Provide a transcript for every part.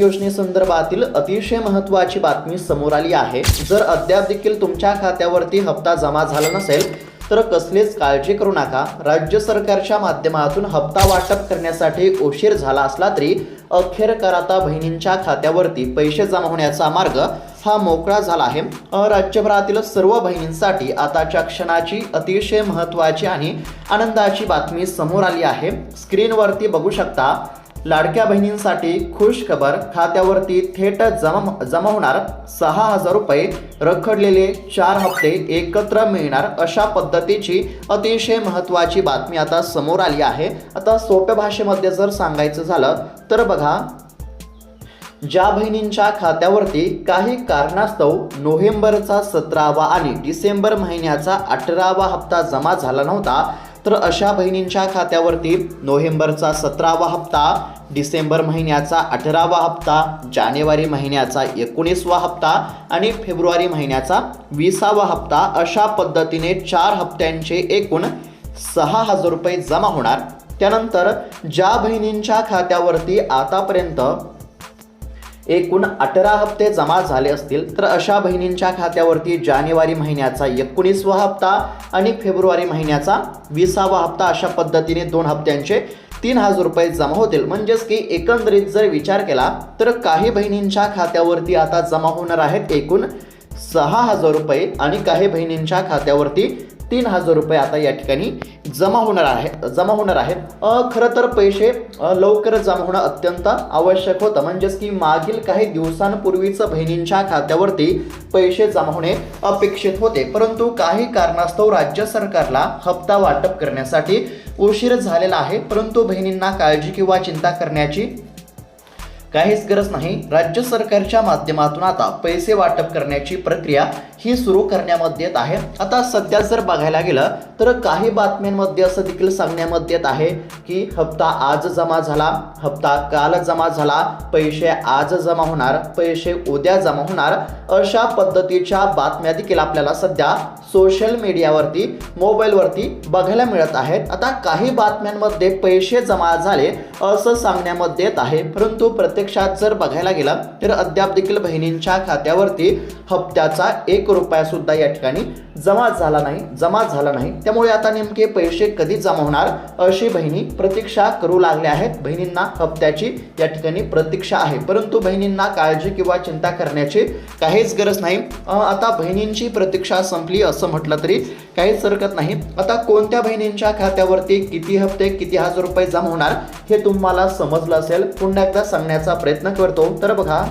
योजनेसंदर्भातील अतिशय महत्त्वाची बातमी समोर आली आहे। जर अद्याप देखील तुमच्या खात्यावरती हप्ता जमा झाला नसेल तर कसलीच काळजी करू नका। राज्य सरकारच्या माध्यमातून हप्ता वाटप करण्यासाठी उशीर झाला असला तरी अखेर आता बहिणींच्या खात्यावरती पैसे जमा होण्याचा मार्ग हा मोकळा झाला आहे। राज्यभरातील सर्व बहिणींसाठी आताच्या क्षणाची अतिशय महत्त्वाची आणि आनंदाची बातमी समोर आली आहे। स्क्रीनवरती बघू शकता, लाडक्या बहिणींसाठी खुश खबर, खात्यावरती थेट जमा होणार 6,000 रुपये, रखडलेले 4 हप्ते एकत्र मिळणार, अशा पद्धतीची अतिशय महत्त्वाची बातमी आता समोर आली आहे। आता सोप्या भाषेमध्ये जर सांगायचं झालं तर बघा, ज्या बहिणींच्या खात्यावरती काही कारणास्तव नोव्हेंबरचा 17वा आणि डिसेंबर महिन्याचा 18वा हप्ता जमा झाला नव्हता, तर अशा बहिणींच्या खात्यावरती नोव्हेंबरचा 17वा हप्ता, डिसेंबर महिन्याचा 18वा हप्ता, जानेवारी महिन्याचा 19वा हप्ता आणि फेब्रुवारी महिन्याचा 20वा हप्ता, अशा पद्धतीने 4 हप्त्यांचे एकूण 6,000 रुपये जमा होणार। त्यानंतर ज्या बहिणींच्या खात्यावरती आतापर्यंत एकूण 18 हप्ते जमा झाले असतील तर अशा बहिणींच्या खात्यावरती जानेवारी महिन्याचा 19वा हप्ता आणि फेब्रुवारी महिन्याचा 20वा हप्ता, अशा पद्धतीने 2 हप्त्यांचे 3,000 रुपये जमा होतील। म्हणजेच की एकंदरीत जर विचार केला तर काही बहिणींच्या खात्यावरती आता जमा होणार आहेत एकूण 6,000 रुपये आणि काही बहिणींच्या खात्यावरती 3,000 रुपये आता या ठिकाणी जमा होणार आहेत। खरं तर पैसे लवकर जमा होणं अत्यंत आवश्यक होतं। म्हणजेच की मागील काही दिवसांपूर्वीच बहिणींच्या खात्यावरती पैसे जमा होणे अपेक्षित होते, परंतु काही कारणास्तव राज्य सरकारला हप्ता वाटप करण्यासाठी उशीर झालेला आहे। परंतु बहिणींना काळजी किंवा चिंता करण्याची काहीच गरज नाही। राज्य सरकारच्या माध्यमातून आता पैसे वाटप करण्याची प्रक्रिया ही सुरू करण्यामध्ये येत आहे। आता सध्या जर बघायला गेलं तर काही बातम्यांमध्ये असं देखील सांगण्यामध्ये येत आहे की हप्ता आज जमा झाला, हप्ता काल जमा झाला, पैसे आज जमा होणार, पैसे उद्या जमा होणार, अशा पद्धतीच्या बातम्या देखील आपल्याला सध्या सोशल मीडियावरती, मोबाईलवरती बघायला मिळत आहेत। आता काही बातम्यांमध्ये पैसे जमा झाले असं सांगण्यामध्ये येत आहे, परंतु प्रत्यक्षात जर बघायला गेला तर अद्याप देखील बहिणींच्या खात्यावरती हप्त्याचा 1 रुपया सुद्धा या ठिकाणी जमा झाला नाही। त्यामुळे आता नेमके पैसे कधी जमा होणार अशी बहिणी प्रतीक्षा करू लागल्या आहेत। बहिणींना हप्त्याची या ठिकाणी प्रतीक्षा आहे, परंतु बहिणींना काळजी किंवा चिंता करण्याची काहीच गरज नाही। आता बहिणींची प्रतीक्षा संपली असं म्हटलं तरी काहीच हरकत नाही। आता कोणत्या बहिणींच्या खात्यावरती किती हप्ते, किती हजार रुपये जमा होणार हे तुम्हाला समजलं असेल। पुन्हा एकदा सांगण्याचा प्रयत्न करतो। तर बघा,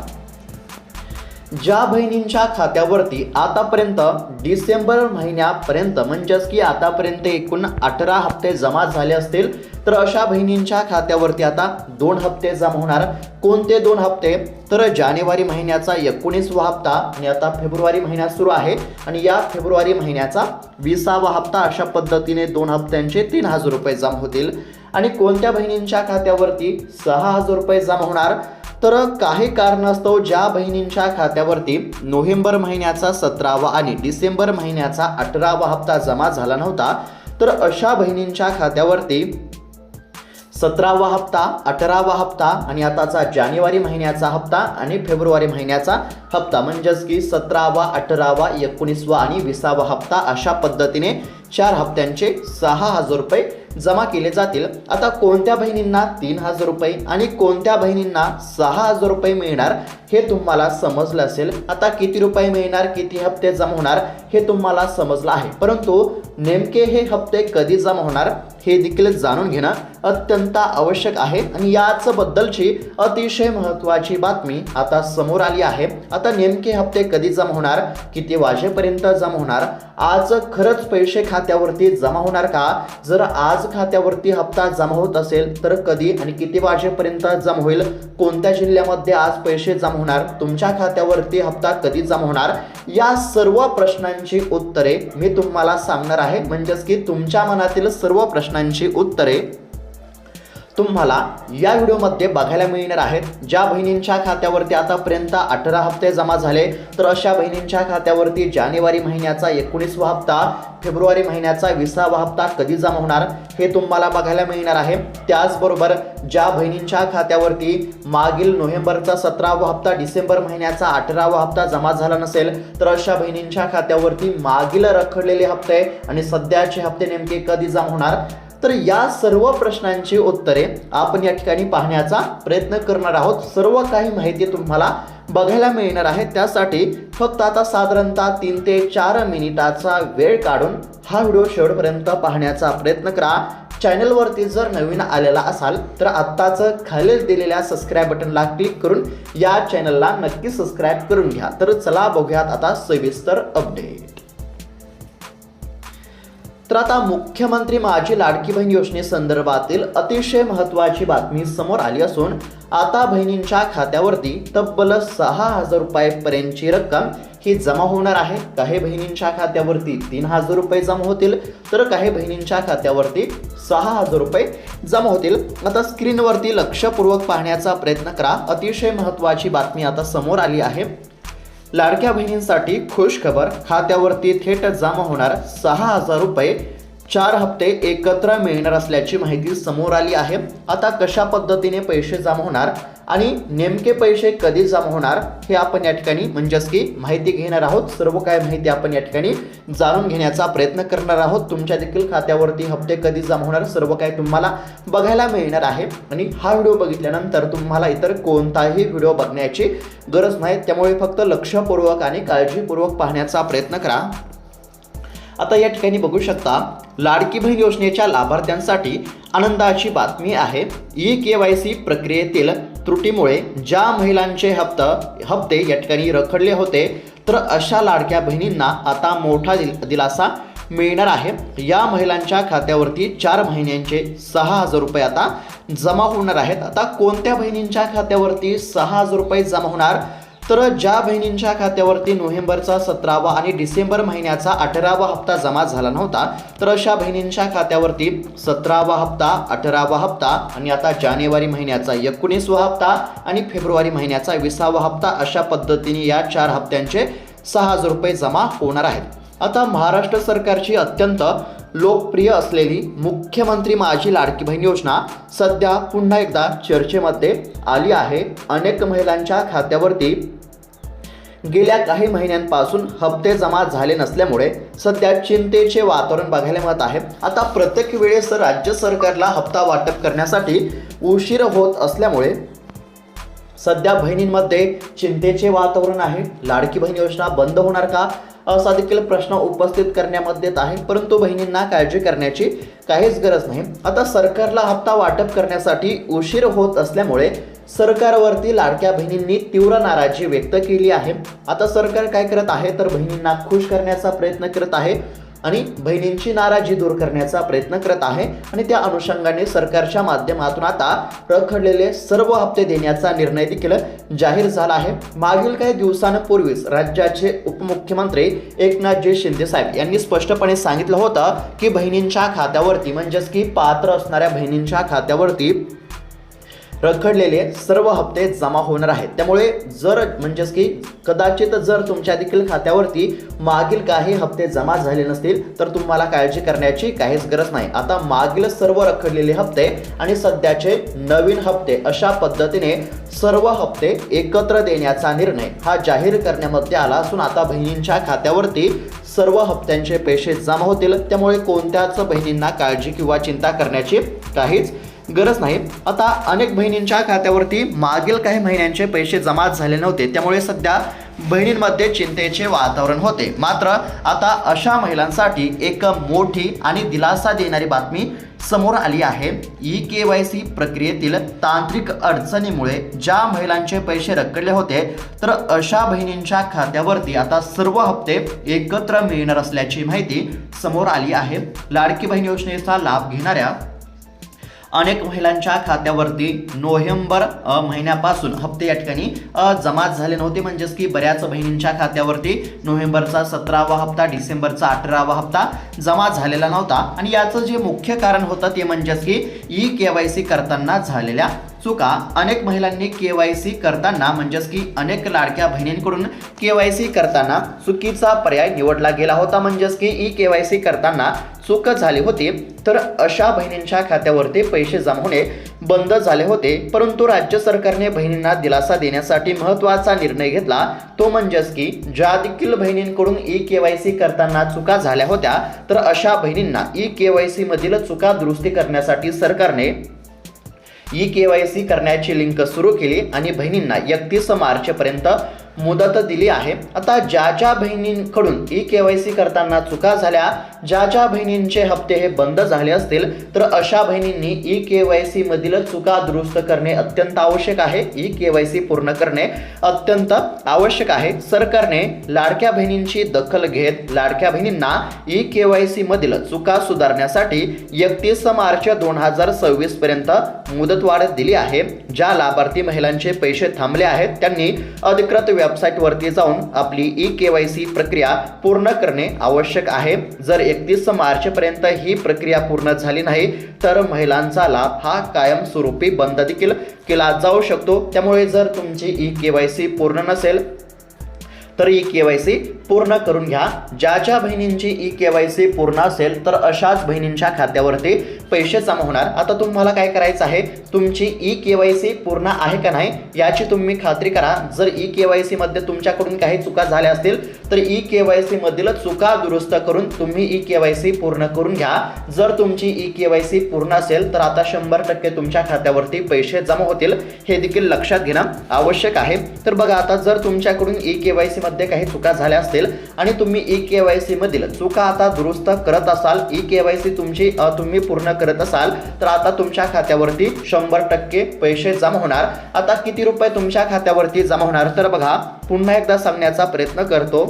ज्या बहिणींच्या खात्यावरती आतापर्यंत डिसेंबर महिन्यापर्यंत म्हणजेच की आतापर्यंत एकूण 18 हप्ते जमा झाले असतील तर अशा बहिणींच्या खात्यावरती आता 2 हप्ते जमा होणार। कोणते 2 हप्ते? तर जानेवारी महिन्याचा 19वा हप्ता आणि आता फेब्रुवारी महिना सुरू आहे आणि या फेब्रुवारी महिन्याचा 20वा हप्ता, अशा पद्धतीने 2 हप्त्यांचे 3,000 रुपये जमा होतील। आणि कोणत्या बहिणींच्या खात्यावरती 6,000 रुपये जमा होणार? तर काही कारणास्तव ज्या बहिणींच्या खात्यावरती नोव्हेंबर महिन्याचा 17वा आणि डिसेंबर महिन्याचा 18वा हप्ता जमा झाला नव्हता, तर अशा बहिणींच्या खात्यावरती 17वा हप्ता, 18वा हप्ता आणि आताचा जानेवारी महिन्याचा हप्ता आणि फेब्रुवारी महिन्याचा हप्ता, म्हणजेच की 17वा, 18वा, 19वा आणि 20वा हप्ता, अशा पद्धतीने 4 हप्त्यांचे 6,000 रुपये जमा केले जातील। आता कोणत्या बहिणींना 3,000 रुपये आणि कोणत्या बहिणींना 6,000 रुपये मिळणार हे तुम्हाला समजलं असेल। आता किती रुपये मिळणार, किती हप्ते जमा होणार हे तुम्हाला समजलं आहे, परंतु नेमके हे हप्ते कधी जमा होणार हे देखील जाणून घेणं अत्यंत आवश्यक आहे। आणि याच बद्दलची अतिशय महत्त्वाची बातमी आता समोर आली आहे। आता नेमके हप्ते कधी जमा होणार, किती वाजेपर्यंत जमा होणार, आज खरंच पैसे खात्यावरती जमा होणार का? जर आज खात्यावरती हप्ता जमा होत असेल तर कधी आणि किती वाजेपर्यंत जमा होईल? कोणत्या जिल्ह्यामध्ये आज पैसे जमा होणार? तुमच्या खात्यावरती हप्ता कधी जमा होणार? या सर्व प्रश्नांची उत्तरे मी तुम्हाला सांगणार आहे। म्हणजेच की तुमच्या मनातील सर्व प्रश्नांची उत्तरे तुम्हाला या व्हिडिओमध्ये बघायला मिळणार आहेत। ज्या बहिणींच्या खात्यावरती आतापर्यंत 18 हप्ते जमा झाले तर अशा बहिणींच्या खात्यावरती जानेवारी महिन्याचा 19वा हप्ता, फेब्रुवारी महिन्याचा 20वा हप्ता कधी जमा होणार हे तुम्हाला बघायला मिळणार आहे। त्याचबरोबर ज्या बहिणींच्या खात्यावरती मागील नोव्हेंबरचा 17वा हप्ता, डिसेंबर महिन्याचा 18वा हप्ता जमा झाला नसेल तर अशा बहिणींच्या खात्यावरती मागील रखडलेले हप्ते आणि सध्याचे हप्ते नेमके कधी जमा होणार, तर या सर्व प्रश्नांची उत्तरे आपण या ठिकाणी पाहण्याचा प्रयत्न करणार आहोत। सर्व काही माहिती तुम्हाला बघायला मिळणार आहे। त्यासाठी फक्त आता साधारणतः 3 ते 4 मिनिटाचा वेळ काढून हा व्हिडिओ शेवटपर्यंत पाहण्याचा प्रयत्न करा। चॅनलवरती जर नवीन आलेला असाल तर आत्ताच खाली दिलेल्या सबस्क्राईब बटनला क्लिक करून या चॅनलला नक्की सबस्क्राईब करून घ्या। तर चला बघूयात आता सविस्तर अपडेट। तर आता मुख्यमंत्री माझी लाडकी बहीण योजनेसंदर्भातील अतिशय महत्त्वाची बातमी समोर आली असून आता बहिणींच्या खात्यावरती तब्बल 6,000 रुपयांपर्यंतची रक्कम ही जमा होणार आहे। काही बहिणींच्या खात्यावरती 3,000 रुपये जमा होतील तर काही बहिणींच्या खात्यावरती 6,000 रुपये जमा होतील। आता स्क्रीनवरती लक्षपूर्वक पाहण्याचा प्रयत्न करा। अतिशय महत्त्वाची बातमी आता समोर आली आहे। लाडक्या बहिणींसाठी खुश खबर, खात्यावरती थेट जमा होणार 6,000 रुपये, 4 हप्ते एकत्र मिळणार असल्याची माहिती समोर आली आहे। आता कशा पद्धतीने पैसे जमा होणार आणि नेमके पैसे कधी जमा होणार हे आपण या ठिकाणी म्हणजेच की माहिती घेणार आहोत। सर्व काय माहिती आपण या ठिकाणी जाणून घेण्याचा प्रयत्न करणार आहोत। तुमच्या देखील खात्यावरती हप्ते कधी जमा होणार सर्व काय तुम्हाला बघायला मिळणार आहे आणि हा व्हिडिओ बघितल्यानंतर तुम्हाला इतर कोणताही व्हिडिओ बघण्याची गरज नाही। त्यामुळे फक्त लक्षपूर्वक आणि काळजीपूर्वक पाहण्याचा प्रयत्न करा। आता या ठिकाणी बघू शकता लाडकी बहीण योजनेच्या लाभार्थ्यांसाठी आनंदाची बातमी आहे। ई-KYC प्रक्रियेतील त्रुटीमुळे ज्या महिलांचे हप्ते या ठिकाणी रखडले होते तर अशा लाडक्या बहिणींना आता मोठा दिलासा मिळणार आहे। या महिलांच्या खात्यावरती 4 महिन्यांचे 6,000 रुपये आता जमा होणार आहेत। आता कोणत्या बहिणींच्या खात्यावरती 6,000 रुपये जमा होणार, तर ज्या बहिणींच्या खात्यावरती नोव्हेंबरचा 17वा आणि डिसेंबर महिन्याचा 18वा हप्ता जमा झाला नव्हता तर अशा बहिणींच्या खात्यावरती 17वा हप्ता, 18वा हप्ता आणि आता जानेवारी महिन्याचा 19वा हप्ता आणि फेब्रुवारी महिन्याचा 20वा हप्ता अशा पद्धतीने या 4 हप्त्यांचे 6,000 रुपये जमा होणार आहेत। आता महाराष्ट्र सरकारची अत्यंत लोकप्रिय असलेली मुख्यमंत्री माझी लाडकी बहीण योजना सध्या पुन्हा एकदा चर्चेमध्ये आली आहे। अनेक महिलांच्या खात्यावरती गेल्या काही महिन्यांपासून हप्ते जमा झाले नसल्यामुळे सध्या चिंतेचे वातावरण बघायला मिळत आहे। आता प्रत्येक वेळेस राज्य सरकारला हप्ता वाटप करण्यासाठी उशीर होत असल्यामुळे सध्या बहिणींमध्ये चिंतेचे वातावरण आहे। लाडकी बहीण योजना बंद होणार का असा देखील प्रश्न उपस्थित करण्यामध्ये येत आहे, परंतु बहिणींना काळजी करण्याची काहीच गरज नाही। आता सरकारला हप्ता वाटप करण्यासाठी उशीर होत असल्यामुळे सरकारवरती लाडक्या बहिणींनी तीव्र नाराजी व्यक्त केली आहे। आता सरकार काय करत आहे तर बहिणींना खुश करण्याचा प्रयत्न करत आहे आणि बहिणींची नाराजी दूर करण्याचा प्रयत्न करत आहे आणि त्या अनुषंगाने सरकारच्या माध्यमातून आता रखडलेले सर्व हप्ते देण्याचा निर्णय देखील जाहीर झाला आहे। मागील काही दिवसांपूर्वीच राज्याचे उपमुख्यमंत्री एकनाथजी शिंदे साहेब यांनी स्पष्टपणे सांगितलं होतं की बहिणींच्या खात्यावरती म्हणजेच की पात्र असणाऱ्या बहिणींच्या खात्यावरती रखडलेले सर्व हप्ते जमा होणार आहेत। त्यामुळे जर म्हणजेच की कदाचित जर तुमच्या देखील खात्यावरती मागील काही हप्ते जमा झाले नसतील तर तुम्हाला काळजी करण्याची काहीच गरज नाही। आता मागील सर्व रखडलेले हप्ते आणि सध्याचे नवीन हप्ते अशा पद्धतीने सर्व हप्ते एकत्र देण्याचा निर्णय हा जाहीर करण्यामध्ये आला असून आता बहिणींच्या खात्यावरती सर्व हप्त्यांचे पैसे जमा होतील। त्यामुळे कोणत्याच बहिणींना काळजी किंवा चिंता करण्याची काहीच गरज नाही। आता अनेक बहिणींच्या खात्यावरती मागील काही महिन्यांचे पैसे जमा झाले नव्हते, त्यामुळे सध्या बहिणींमध्ये चिंतेचे वातावरण होते। मात्र आता अशा महिलांसाठी एक मोठी आणि दिलासा देणारी बातमी समोर आली आहे। ई-KYC प्रक्रियेतील तांत्रिक अडचणीमुळे ज्या महिलांचे पैसे रखडले होते तर अशा बहिणींच्या खात्यावरती आता सर्व हप्ते एकत्र मिळणार असल्याची माहिती समोर आली आहे। लाडकी बहीण योजनेचा लाभ घेणाऱ्या अनेक महिलांच्या खात्यावरती नोव्हेंबर महिन्यापासून हप्ते या ठिकाणी जमा झाले नव्हते, म्हणजेच की बऱ्याच बहिणींच्या खात्यावरती नोव्हेंबरचा 17वा हप्ता, डिसेंबरचा 18वा हप्ता जमा झालेला नव्हता. आणि याचं जे मुख्य कारण होतं ते म्हणजेच की KYC करताना झालेल्या चुका. अनेक महिलांनी KYC करताना म्हणजेच की अनेक लाडक्या बहिणींकडून KYC करताना चुकीचा पर्याय निवडला गेला होता, म्हणजेच की KYC करताना चूक झाली होती. तर अशा बहिणींच्या खात्यावरती पैसे जमा होणे बंद झाले होते. परंतु राज्य सरकारने बहिणींना दिलासा देण्यासाठी महत्त्वाचा निर्णय घेतला, तो म्हणजेच की ज्या देखील बहिणींकडून KYC करताना चुका झाल्या होत्या तर अशा बहिणींना KYC मधील चुका दुरुस्ती करण्यासाठी सरकारने KYC करण्याची लिंक सुरू केली आणि बहिणींना 31 मार्चपर्यंत मुदत दिली आहे. आता ज्या बहिणींकडून KYC करताना चुका झाल्या, ज्या बहिणींचे हप्ते हे बंद झाले असतील तर अशा बहिणींनी KYC मधील चुका दुरुस्त करणे अत्यंत आवश्यक आहे. KYC पूर्ण करणे अत्यंत आवश्यक आहे. सरकारने लाडक्या बहिणींची दखल घेत लाडक्या बहिणींना KYC मधील चुका सुधारण्यासाठी 31 मार्च 2026 पर्यंत मुदतवाढ दिली आहे. ज्या लाभार्थी महिलांचे पैसे थांबले आहेत त्यांनी अधिकृत वेबसाईटवरती जाऊन आपली KYC प्रक्रिया पूर्ण करणे आवश्यक आहे. जर 31 मार्चपर्यंत ही प्रक्रिया पूर्ण झाली नाही तर महिलांचा लाभ हा कायमस्वरूपी बंद देखील केला जाऊ शकतो. त्यामुळे जर तुमची KYC पूर्ण नसेल तर KYC पूर्ण करून घ्या. ज्या बहिणींची KYC पूर्ण असेल तर अशाच बहिणींच्या खात्यावरती पैसे जमा होणार. आता तुम्हाला काय करायचं आहे, तुमची KYC पूर्ण आहे का नाही याची तुम्ही खात्री करा. जर KYC मध्ये तुमच्याकडून काही चुका झाल्या असतील तर KYC मधील चुका दुरुस्त करून तुम्ही KYC पूर्ण करून घ्या. जर तुमची KYC पूर्ण असेल तर आता 100% तुमच्या खात्यावरती पैसे जमा होतील, हे देखील लक्षात घेणं आवश्यक आहे. तर बघा, आता जर तुमच्याकडून KYC मध्ये काही चुका झाल्या असतील आणि तुम्ही KYC मधील चुका आता दुरुस्त करत असाल, KYC तुम्ही पूर्ण करत असाल तर आता तुमच्या खात्यावरती 100% पैसे जमा होणार. आता किती रुपये तुमच्या खात्यावरती जमा होणार तर बघा, पुन्हा एकदा सांगण्याचा प्रयत्न करतो.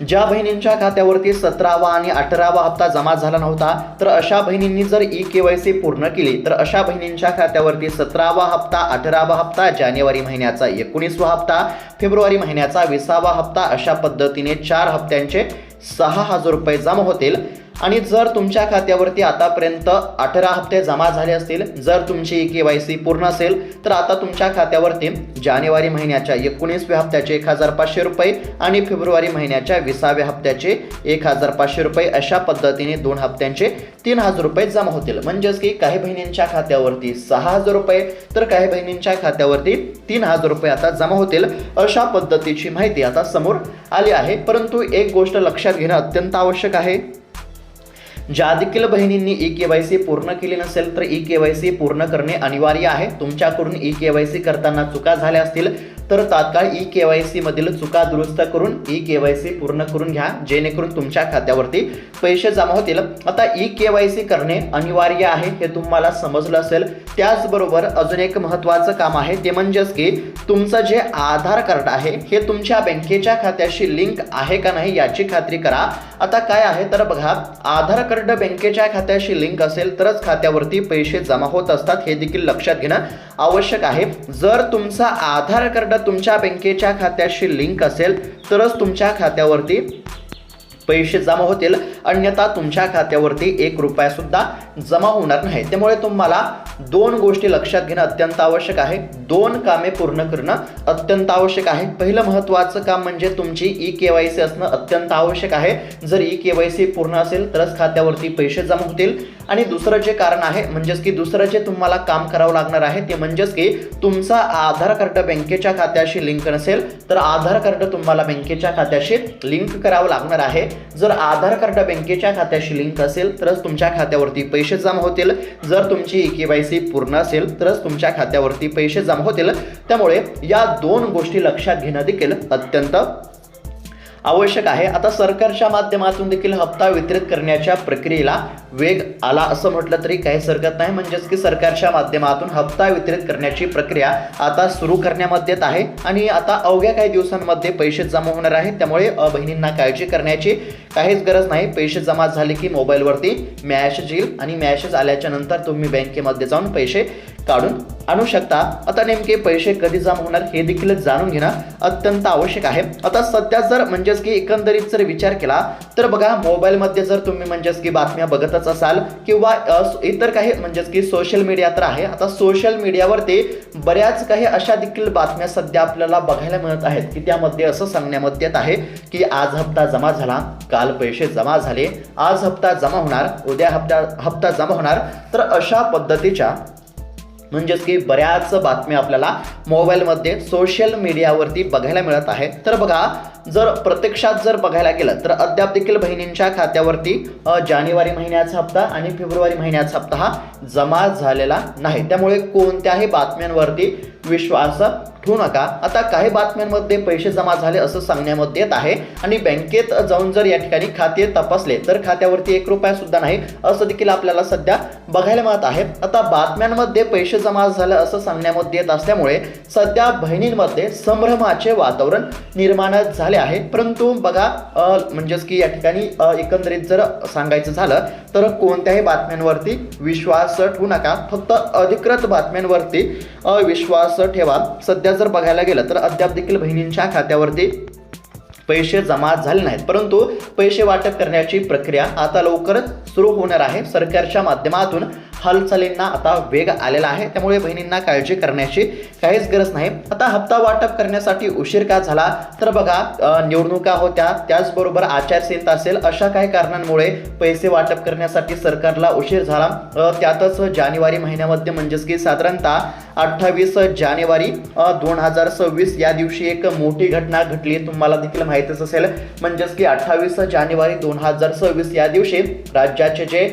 ज्या बहिणींच्या खात्यावरती 17वा आणि 18वा हप्ता जमा झाला नव्हता तर अशा बहिणींनी जर KYC पूर्ण केली तर अशा बहिणींच्या खात्यावरती 17वा हप्ता, 18वा हप्ता, जानेवारी महिन्याचा 19वा हप्ता, फेब्रुवारी महिन्याचा 20वा हप्ता, अशा पद्धतीने 4 हप्त्यांचे 6,000 रुपये जमा होतील. आणि जर तुमच्या खात्यावरती आतापर्यंत 18 हप्ते जमा झाले असतील, जर तुमची KYC पूर्ण असेल तर आता तुमच्या खात्यावरती जानेवारी महिन्याच्या 19व्या हप्त्याचे 1,500 रुपये आणि फेब्रुवारी महिन्याच्या 20व्या हप्त्याचे 1,500 रुपये, अशा पद्धतीने 2 हप्त्यांचे 3,000 रुपये जमा होतील. म्हणजेच की काही बहिणींच्या खात्यावरती 6,000 रुपये तर काही बहिणींच्या खात्यावरती 3,000 रुपये आता जमा होतील. अशा पद्धतीची माहिती आता समोर आली आहे. परंतु एक गोष्ट लक्षात घेणं अत्यंत आवश्यक आहे. ज्या देखील बहिणींनी KYC पूर्ण केली नसेल तर KYC पूर्ण करणे अनिवार्य आहे. तुमच्याकडून KYC करताना चुका झाल्या असतील तर तात्काळ KYC मधील चुका दुरुस्त करून KYC पूर्ण करून घ्या, जेणेकरून तुमच्या खात्यावरती पैसे जमा होतील. आता KYC करणे अनिवार्य आहे हे तुम्हाला समजलं असेल. त्याचबरोबर अजून एक महत्त्वाचं काम आहे, ते म्हणजेच की तुमचं जे आधार कार्ड आहे हे तुमच्या बँकेच्या खात्याशी लिंक आहे का नाही याची खात्री करा. आता काय आहे तर बघा, आधार कार्ड बँकेच्या खात्याशी लिंक असेल तरच खात्यावरती पैसे जमा होत असतात, हे देखील लक्षात घेणं आवश्यक आहे. जर तुमचा आधार कार्ड तुमच्या बँकेच्या खात्याशी लिंक असेल तरच तुमच्या खात्यावरती पैसे जमा होतील, अन्यथा तुमच्या खात्यावरती 1 रुपया सुद्धा जमा होणार नाही. त्यामुळे तुम्हाला 2 गोष्टी लक्षात घेणं अत्यंत आवश्यक आहे. 2 कामे पूर्ण करणं अत्यंत आवश्यक आहे. पहिलं महत्त्वाचं काम म्हणजे तुमची KYC असणं अत्यंत आवश्यक आहे. जर KYC पूर्ण असेल तरच खात्यावरती पैसे जमा होतील. आणि दुसरं जे कारण आहे म्हणजेच की दुसरं जे तुम्हाला काम करावं लागणार आहे ते म्हणजेच की तुमचा आधार कार्ड बँकेच्या खात्याशी लिंक नसेल तर आधार कार्ड तुम्हाला बँकेच्या खात्याशी लिंक करावं लागणार आहे. जर आधार कार्ड बँकेच्या खात्याशी लिंक असेल तरच तुमच्या खात्यावरती पैसे जमा होतील. जर तुमची KYC पूर्ण असेल तरच तुमच्या खात्यावरती पैसे जमा होतील. त्यामुळे या 2 गोष्टी लक्षात घेणं देखील अत्यंत आवश्यक आहे। आता सरकारच्या माध्यमातून देखील हप्ता वितरित करण्याच्या प्रक्रियेला वेग आला असं म्हटलं तरी काहीच हरकत नाही। म्हणजेच की सरकारच्या माध्यमातून हप्ता वितरित करण्याची प्रक्रिया आता सुरू करण्यामध्ये आहे आणि आता अवघ्या काही दिवसांमध्ये पैसे जमा होणार आहेत। त्यामुळे बहिणींना काळजी करण्याची काहीच गरज नाही। पैसे जमा झाले की मोबाईलवरती मेसेज येईल आणि मेसेज आल्याच्या नंतर तुम्ही बँकेमध्ये जाऊन पैसे काढून आणू शकता। आता नेमके पैसे कधी जमा होणार हे देखील जाणून घेणं अत्यंत आवश्यक आहे। आता सध्या जर म्हणजेच की एकंदरीत जर विचार केला तर बघा, मोबाईलमध्ये जर तुम्ही म्हणजेच की बातम्या बघतच असाल किंवा इतर काही म्हणजेच की सोशल मीडिया तर आहे। आता सोशल मीडियावरती बऱ्याच काही अशा देखील बातम्या सध्या आपल्याला बघायला मिळत आहेत की त्यामध्ये असं सांगण्यात येत आहे की आज हप्ता जमा झाला, काल पैसे जमा झाले, आज हप्ता जमा होणार, उद्या हप्ता जमा होणार। तर अशा पद्धतीच्या म्हणजेच की बऱ्याच बातम्या आपल्याला मोबाईलमध्ये सोशल मीडियावरती बघायला मिळत आहे। तर बघा, जर प्रत्यक्षात जर बघायला गेलं तर अद्याप देखील बहिणींच्या खात्यावरती जानेवारी महिन्याचा हप्ता आणि फेब्रुवारी महिन्याचा हप्ता हा जमा झालेला नाही। त्यामुळे कोणत्याही बातम्यांवरती विश्वास ठेवू नका। आता काही बातम्यांमध्ये पैसे जमा झाले असं सांगण्यामध्ये येत आहे आणि बँकेत जाऊन जर या ठिकाणी खाते तपासले तर खात्यावरती 1 रुपया सुद्धा नाही असं देखील आपल्याला सध्या बघायला मिळत आहे। आता बातम्यांमध्ये पैसे जमा झाले असं सांगण्यामध्ये येत असल्यामुळे सध्या बहिणींमध्ये संभ्रमाचे वातावरण निर्माण झाले आहे। परंतु बघा, म्हणजेच की या ठिकाणी एकंदरीत जर सांगायचं झालं तर कोणत्याही बातम्यांवरती विश्वास ठेवू नका। फक्त अधिकृत बातम्यांवरती विश्वास ठेवा। सध्या जर बघायला गेलं तर अद्याप देखील बहिणींच्या खात्यावरती पैसे जमा झाले नाहीत, परंतु पैसे वाटप करण्याची प्रक्रिया आता लवकरच सुरू होणार आहे। सरकारच्या माध्यमातून हालचालींना आता वेग आलेला आहे, त्यामुळे बहिणींना काळजी करण्याची काहीच गरज नाही। आता हप्ता वाटप करण्यासाठी उशीर का झाला तर बघा, निवडणुका होत्या, त्याचबरोबर आचारसंहिता असेल, अशा काही कारणांमुळे पैसे वाटप करण्यासाठी सरकारला उशीर झाला। त्यातच जानेवारी महिन्यामध्ये म्हणजेच की साधारणतः 28 जानेवारी 2026 या दिवशी एक मोठी घटना घडली, तुम्हाला देखील माहितीच असेल। म्हणजेच की 28 जानेवारी 2026 या दिवशी राज्याचे जे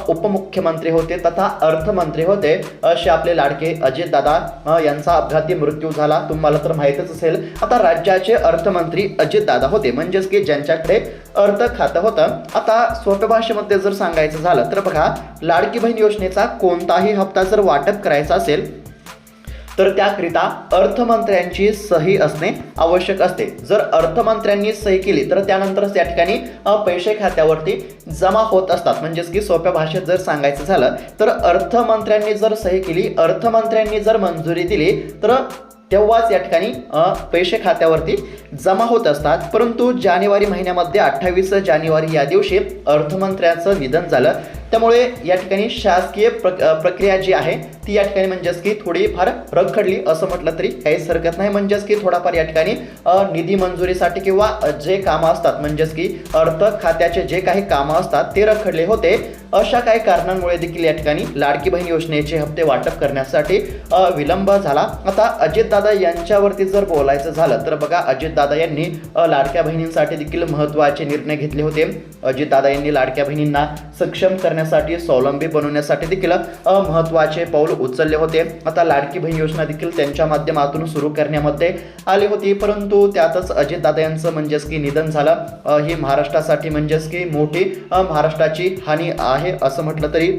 उपमुख्यमंत्री होते तथा अर्थमंत्री होते असे आपले लाडके अजितदादा यांचा अपघाती मृत्यू झाला, तुम्हाला तर माहितीच असेल। आता राज्याचे अर्थमंत्री अजितदादा होते, म्हणजेच की ज्यांच्याकडे अर्थ खातं होतं। आता सोप्या भाषेमध्ये जर सांगायचं झालं तर बघा, लाडकी बहीण योजनेचा कोणताही हप्ता जर वाटप करायचा असेल तर त्याकरिता अर्थमंत्र्यांची सही असणे आवश्यक असते। जर अर्थमंत्र्यांनी सही केली तर त्यानंतरच या ठिकाणी पैसे खात्यावरती जमा होत असतात। म्हणजेच की सोप्या भाषेत जर सांगायचं झालं तर अर्थमंत्र्यांनी जर सही केली, अर्थमंत्र्यांनी जर मंजुरी दिली तर तेव्हाच या ठिकाणी पैसे खात्यावरती जमा होत असतात। परंतु जानेवारी महिन्यामध्ये 28 जानेवारी या दिवशी अर्थमंत्र्यांचं निधन झालं, त्यामुळे या ठिकाणी शासकीय प्रक्रिया जी आहे ती या ठिकाणी म्हणजेच की थोडीफार रखडली असं म्हटलं तरी काहीच हरकत नाही। म्हणजेच की थोडाफार या ठिकाणी निधी मंजुरीसाठी किंवा जे कामं असतात, म्हणजेच की अर्थ खात्याचे जे काही कामं असतात ते रखडले होते। अशा काही कारणांमुळे देखील या ठिकाणी लाडकी बहीण योजनेचे हप्ते वाटप करण्यासाठी विलंब झाला। आता अजितदादा यांच्यावरती जर बोलायचं झालं तर बघा, अजितदादा यांनी लाडक्या बहिणींसाठी देखील महत्त्वाचे निर्णय घेतले होते। अजितदादा यांनी लाडक्या बहिणींना सक्षम करण्यासाठी, स्वावलंबी बनवण्यासाठी देखील महत्त्वाचे पाऊल उचलले होते। आता लाडकी बहीण योजना देखील त्यांच्या माध्यमातून सुरू करण्यामध्ये आली होती, परंतु त्यातच अजितदादा यांचं म्हणजेच की निधन झालं। ही महाराष्ट्रासाठी म्हणजेच की मोठी महाराष्ट्राची हानी आहे असं म्हटलं तरी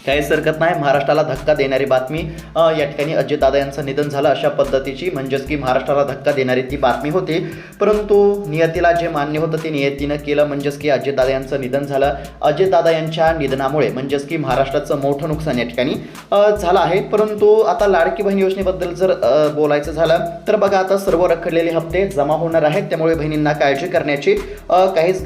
काहीच हरकत नाही। महाराष्ट्राला धक्का देणारी बातमी या ठिकाणी अजितदादा यांचं निधन झालं अशा पद्धतीची, म्हणजेच की महाराष्ट्राला धक्का देणारी ती बातमी होती। परंतु नियतीला जे मान्य होतं ते नियतीनं केलं, म्हणजेच की अजितदादा यांचं निधन झालं। अजितदादा यांच्या निधनामुळे म्हणजेच की महाराष्ट्राचं मोठं नुकसान या ठिकाणी झालं आहे। परंतु आता लाडकी बहीण योजनेबद्दल जर बोलायचं झालं तर बघा, आता सर्व रखडलेले हप्ते जमा होणार आहेत, त्यामुळे बहिणींना काळजी करण्याची काहीच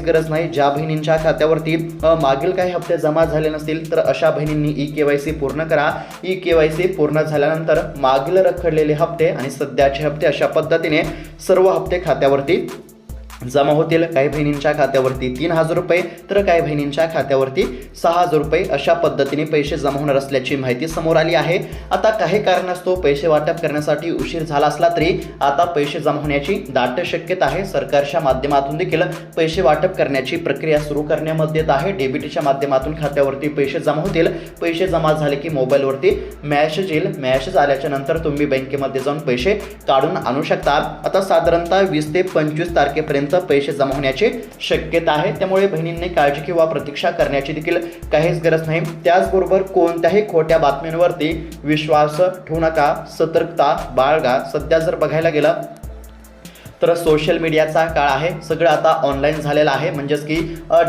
गरज नाही। ज्या बहिणींच्या खात्यावरती मागील काही हप्ते जमा झाले नसतील तर अशा बहिणींनी ई-केवायसी पूर्ण करा। ई-केवायसी पूर्ण झाल्यानंतर मागील रखडलेले हप्ते आणि सध्याचे हप्ते अशा पद्धतीने सर्व हप्ते खात्यावरती जमा होतील। काही बहिणींच्या खात्यावरती 3,000 रुपये तर काही बहिणींच्या खात्यावरती 6,000 रुपये अशा पद्धतीने पैसे जमा होणार असल्याची माहिती समोर आली आहे। आता काही कारणास्तव पैसे वाटप करण्यासाठी उशीर झाला असला तरी आता पैसे जमा होण्याची दाट शक्यता आहे। सरकारच्या माध्यमातून देखील पैसे वाटप करण्याची प्रक्रिया सुरू करण्यामध्ये येत आहे। डेबिटच्या माध्यमातून खात्यावरती पैसे जमा होतील। पैसे जमा झाले की मोबाईलवरती मेसेज येईल। मेसेज आल्याच्या नंतर तुम्ही बँकेमध्ये जाऊन पैसे काढून आणू शकता। आता साधारणतः 20 ते 25 तारखेपर्यंत पैसे जमा होण्याची शक्यता आहे। त्यामुळे बहिणींनी काळजी किंवा प्रतीक्षा करण्याची देखील काहीच गरज नाही। त्याचबरोबर कोणत्याही खोट्या बातम्यांवरती विश्वास ठेवू नका, सतर्कता बाळगा। सध्या जर बघायला गेलं तर सोशल मीडियाचा काळ आहे, सगळं आता ऑनलाईन झालेलं आहे, म्हणजेच की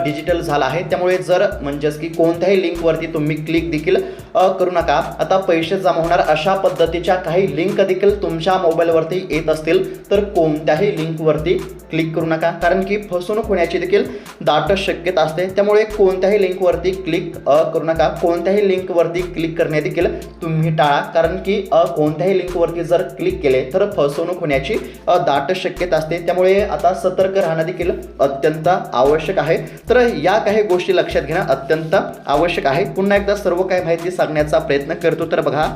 डिजिटल झालं आहे। त्यामुळे जर म्हणजेच की कोणत्याही लिंकवरती तुम्ही क्लिक देखील करू नका। आता पैसे जमा होणार अशा पद्धतीच्या काही लिंक देखील तुमच्या मोबाईलवरती येत असतील तर कोणत्याही लिंकवरती क्लिक करू नका, कारण की फसवणूक होण्याची देखील दाट शक्यता असते। त्यामुळे कोणत्याही लिंकवरती क्लिक करू नका। कोणत्याही लिंकवरती क्लिक करणे देखील तुम्ही टाळा, कारण की कोणत्याही लिंकवरती जर क्लिक केले तर फसवणूक होण्याची दाट शक्यता असते। त्यामुळे आता सतर्क राहणं देखील अत्यंत आवश्यक आहे। तर या काही गोष्टी लक्षात घेणं अत्यंत आवश्यक आहे। पुन्हा एकदा सर्व काही माहिती सांगण्याचा प्रयत्न करतो। तर बघा,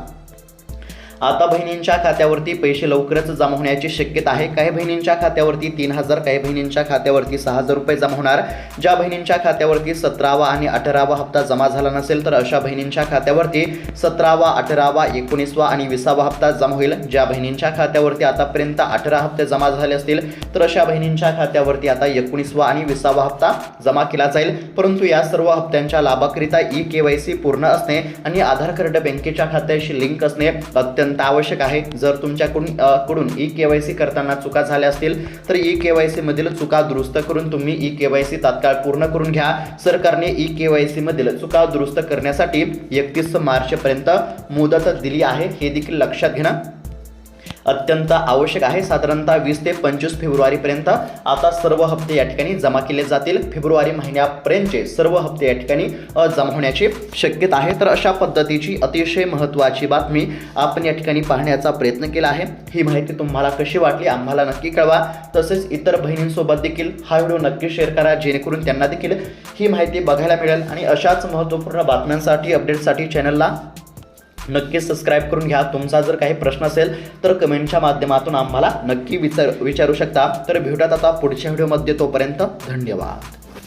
आता बहिणींच्या खात्यावरती पैसे लवकरच जमा होण्याची शक्यता आहे। काही बहिणींच्या खात्यावरती 3,000, काही बहिणींच्या खात्यावरती 6,000 रुपये जमा होणार। ज्या बहिणींच्या खात्यावरती 17वा आणि 18वा हप्ता जमा झाला नसेल तर अशा बहिणींच्या खात्यावरती 17वा, 18वा, 19वा आणि 20वा हप्ता जमा होईल। ज्या बहिणींच्या खात्यावरती आतापर्यंत 18 हप्ते जमा झाले असतील तर अशा बहिणींच्या खात्यावरती आता 19वा आणि 20वा हप्ता जमा केला जाईल। परंतु या सर्व हप्त्यांच्या लाभाकरिता EKYC पूर्ण असणे आणि आधार कार्ड बँकेच्या खात्याशी लिंक असणे अत्यंत आवश्यक आहे। जर तुमच्याकडून EKYC करताना चुका झाल्या असतील तर EKYC मधील चुका दुरुस्त करून तुम्ही EKYC तात्काळ पूर्ण करून घ्या। सरकारने EKYC मधील चुका दुरुस्त करण्यासाठी 31 मार्चपर्यंत मुदत दिली आहे, हे देखील लक्षात घेणं अत्यंत आवश्यक आहे। साधारणतः 20 ते 25 फेब्रुवारीपर्यंत आता सर्व हप्ते या ठिकाणी जमा केले जातील। फेब्रुवारी महिन्यापर्यंतचे सर्व हप्ते या ठिकाणी जमा होण्याची शक्यता आहे। तर अशा पद्धतीची अतिशय महत्त्वाची बातमी आपण या ठिकाणी पाहण्याचा प्रयत्न केला आहे। ही माहिती तुम्हाला कशी वाटली आम्हाला नक्की कळवा। तसेच इतर बहिणींसोबत देखील हा व्हिडिओ नक्की शेअर करा, जेणेकरून त्यांना देखील ही माहिती बघायला मिळेल। आणि अशाच महत्त्वपूर्ण बातम्यांसाठी, अपडेटसाठी चॅनलला नक्की सबस्क्राईब करून घ्या। तुमचा जर काही प्रश्न असेल तर कमेंटच्या माध्यमातून आम्हाला नक्की विचारू शकता। तर भेटूयात आता पुढच्या व्हिडिओमध्ये, तोपर्यंत धन्यवाद।